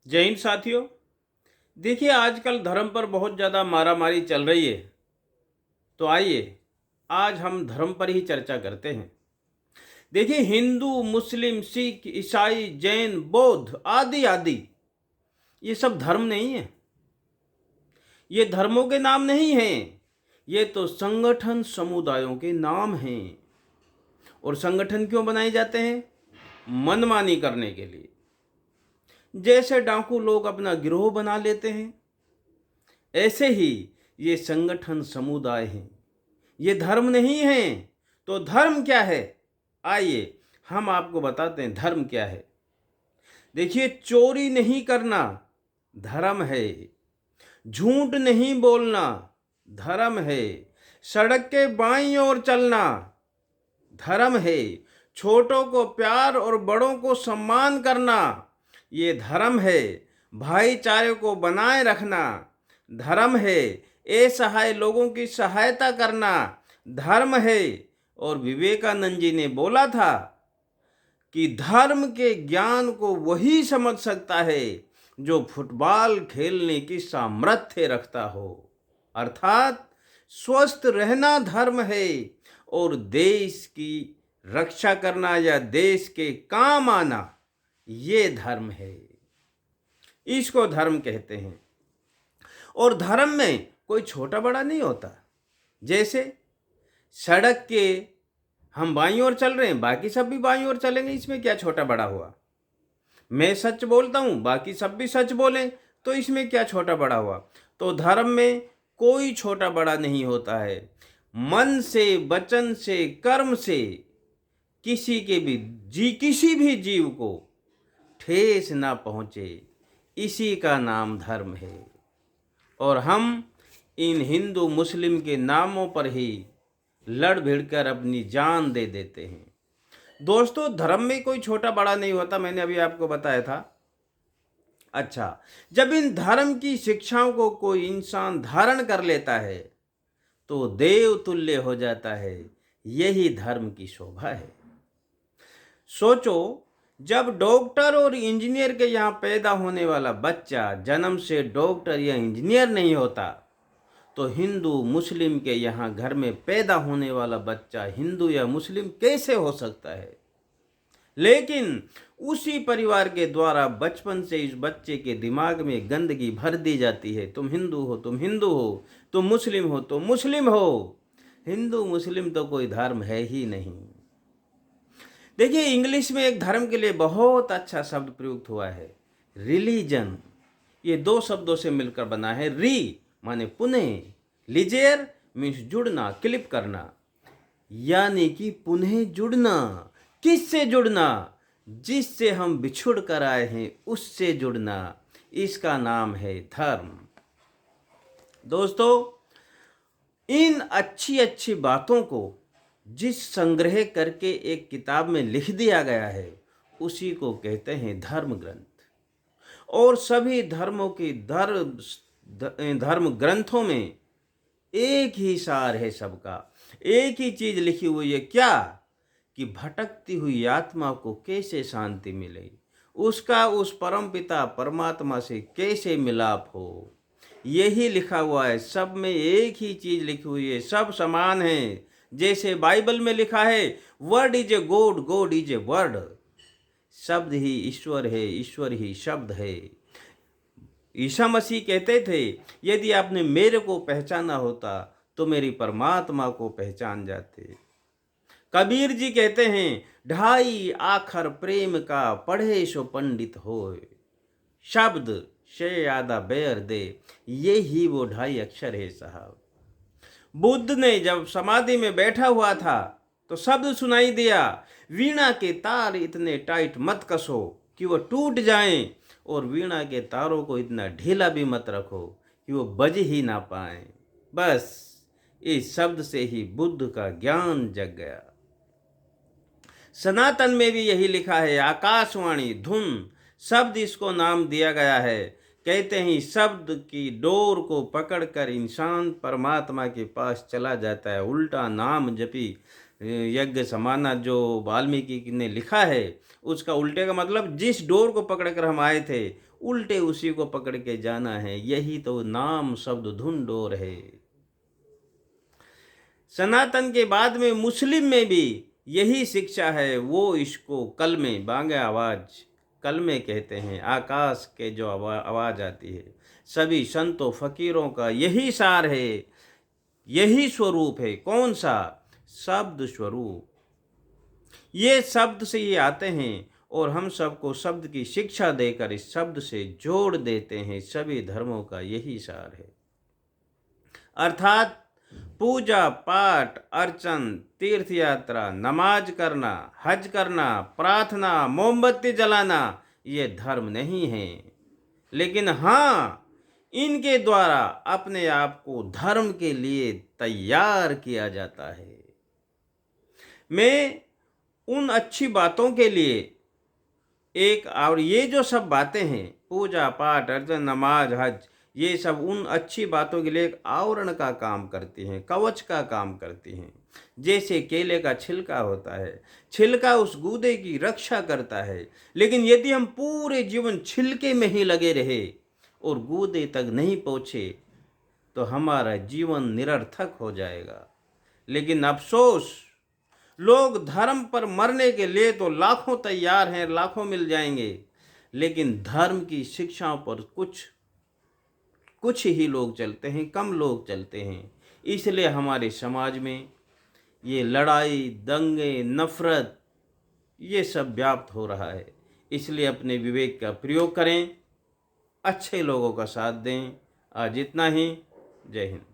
जय हिंद साथियों। देखिए, आजकल धर्म पर बहुत ज़्यादा मारामारी चल रही है। तो आइए आज हम धर्म पर ही चर्चा करते हैं। देखिए, हिंदू, मुस्लिम, सिख, ईसाई, जैन, बौद्ध आदि आदि ये सब धर्म नहीं है। ये धर्मों के नाम नहीं हैं। ये तो संगठन समुदायों के नाम हैं। और संगठन क्यों बनाए जाते हैं? मनमानी करने के लिए। जैसे डाकू लोग अपना गिरोह बना लेते हैं, ऐसे ही ये संगठन समुदाय हैं। ये धर्म नहीं है। तो धर्म क्या है? आइए हम आपको बताते हैं धर्म क्या है। देखिए, चोरी नहीं करना धर्म है। झूठ नहीं बोलना धर्म है। सड़क के बाईं ओर चलना धर्म है। छोटों को प्यार और बड़ों को सम्मान करना ये धर्म है। भाईचारे को बनाए रखना धर्म है। असहाय लोगों की सहायता करना धर्म है। और विवेकानंद जी ने बोला था कि धर्म के ज्ञान को वही समझ सकता है जो फुटबॉल खेलने की सामर्थ्य रखता हो। अर्थात स्वस्थ रहना धर्म है और देश की रक्षा करना या देश के काम आना ये धर्म है। इसको धर्म कहते हैं। और धर्म में कोई छोटा बड़ा नहीं होता। जैसे सड़क के हम बाईं ओर चल रहे हैं, बाकी सब भी बाईं ओर चलेंगे, इसमें क्या छोटा बड़ा हुआ? मैं सच बोलता हूँ, बाकी सब भी सच बोलें, तो इसमें क्या छोटा बड़ा हुआ? तो धर्म में कोई छोटा बड़ा नहीं होता है। मन से, वचन से, कर्म से किसी भी जीव को ठेस ना पहुँचे, इसी का नाम धर्म है। और हम इन हिंदू मुस्लिम के नामों पर ही लड़ भिड़कर अपनी जान दे देते हैं। दोस्तों, धर्म में कोई छोटा बड़ा नहीं होता, मैंने अभी आपको बताया था। अच्छा, जब इन धर्म की शिक्षाओं को कोई इंसान धारण कर लेता है तो देव तुल्य हो जाता है। यही धर्म की शोभा है। सोचो, जब डॉक्टर और इंजीनियर के यहाँ पैदा होने वाला बच्चा जन्म से डॉक्टर या इंजीनियर नहीं होता, तो हिंदू मुस्लिम के यहाँ घर में पैदा होने वाला बच्चा हिंदू या मुस्लिम कैसे हो सकता है? लेकिन उसी परिवार के द्वारा बचपन से इस बच्चे के दिमाग में गंदगी भर दी जाती है। तुम हिंदू हो, तुम हिंदू हो, तुम मुस्लिम हो, तुम मुस्लिम हो। हिंदू मुस्लिम तो कोई धर्म है ही नहीं। देखिए, इंग्लिश में एक धर्म के लिए बहुत अच्छा शब्द प्रयुक्त हुआ है, रिलीजन। ये दो शब्दों से मिलकर बना है। री माने पुनः, लीजियर मीन्स जुड़ना, क्लिप करना, यानी कि पुनः जुड़ना। किससे जुड़ना? जिससे हम बिछुड़ कर आए हैं उससे जुड़ना। इसका नाम है धर्म। दोस्तों, इन अच्छी अच्छी बातों को जिस संग्रह करके एक किताब में लिख दिया गया है उसी को कहते हैं धर्म ग्रंथ। और सभी धर्मों की धर्म ग्रंथों में एक ही सार है सबका। एक ही चीज लिखी हुई है, क्या? कि भटकती हुई आत्मा को कैसे शांति मिले, उसका उस परम पिता परमात्मा से कैसे मिलाप हो। यही लिखा हुआ है। सब में एक ही चीज लिखी हुई है, सब समान है। जैसे बाइबल में लिखा है, word is a god, God is a word. शब्द ही ईश्वर है, ईश्वर ही शब्द है। ईसा मसीह कहते थे, यदि आपने मेरे को पहचाना होता तो मेरी परमात्मा को पहचान जाते। कबीर जी कहते हैं, ढाई आखर प्रेम का पढ़े सो पंडित होए। शब्द से आदा बेर दे, ये ही वो ढाई अक्षर है साहब। बुद्ध ने जब समाधि में बैठा हुआ था तो शब्द सुनाई दिया, वीणा के तार इतने टाइट मत कसो कि वो टूट जाएं, और वीणा के तारों को इतना ढीला भी मत रखो कि वो बज ही ना पाए। बस इस शब्द से ही बुद्ध का ज्ञान जग गया। सनातन में भी यही लिखा है, आकाशवाणी धुन शब्द इसको नाम दिया गया है। कहते हैं शब्द की डोर को पकड़कर इंसान परमात्मा के पास चला जाता है। उल्टा नाम जपी यज्ञ समाना जो वाल्मीकि ने लिखा है, उसका उल्टे का मतलब जिस डोर को पकड़कर हम आए थे उल्टे उसी को पकड़ के जाना है, यही तो नाम शब्द धुन डोर है। सनातन के बाद में मुस्लिम में भी यही शिक्षा है। वो इसको कलमे बांगे आवाज कलमे कहते हैं। आकाश के जो आवाज आती है, सभी संतों फकीरों का यही सार है, यही स्वरूप है। कौन सा? शब्द स्वरूप। ये शब्द से ये आते हैं और हम सबको शब्द की शिक्षा देकर इस शब्द से जोड़ देते हैं। सभी धर्मों का यही सार है। अर्थात पूजा पाठ, अर्चन, तीर्थ यात्रा, नमाज करना, हज करना, प्रार्थना, मोमबत्ती जलाना, ये धर्म नहीं है। लेकिन हाँ, इनके द्वारा अपने आप को धर्म के लिए तैयार किया जाता है। मैं उन अच्छी बातों के लिए और ये जो सब बातें हैं, पूजा पाठ, अर्चन, नमाज, हज, ये सब उन अच्छी बातों के लिए एक आवरण का काम करती हैं, कवच का काम करती हैं। जैसे केले का छिलका होता है, छिलका उस गूदे की रक्षा करता है। लेकिन यदि हम पूरे जीवन छिलके में ही लगे रहे और गूदे तक नहीं पहुँचे तो हमारा जीवन निरर्थक हो जाएगा। लेकिन अफसोस, लोग धर्म पर मरने के लिए तो लाखों तैयार हैं, लाखों मिल जाएंगे, लेकिन धर्म की शिक्षाओं पर कुछ ही लोग चलते हैं, कम लोग चलते हैं। इसलिए हमारे समाज में ये लड़ाई, दंगे, नफरत, ये सब व्याप्त हो रहा है। इसलिए अपने विवेक का प्रयोग करें, अच्छे लोगों का साथ दें। आज इतना ही। जय हिंद।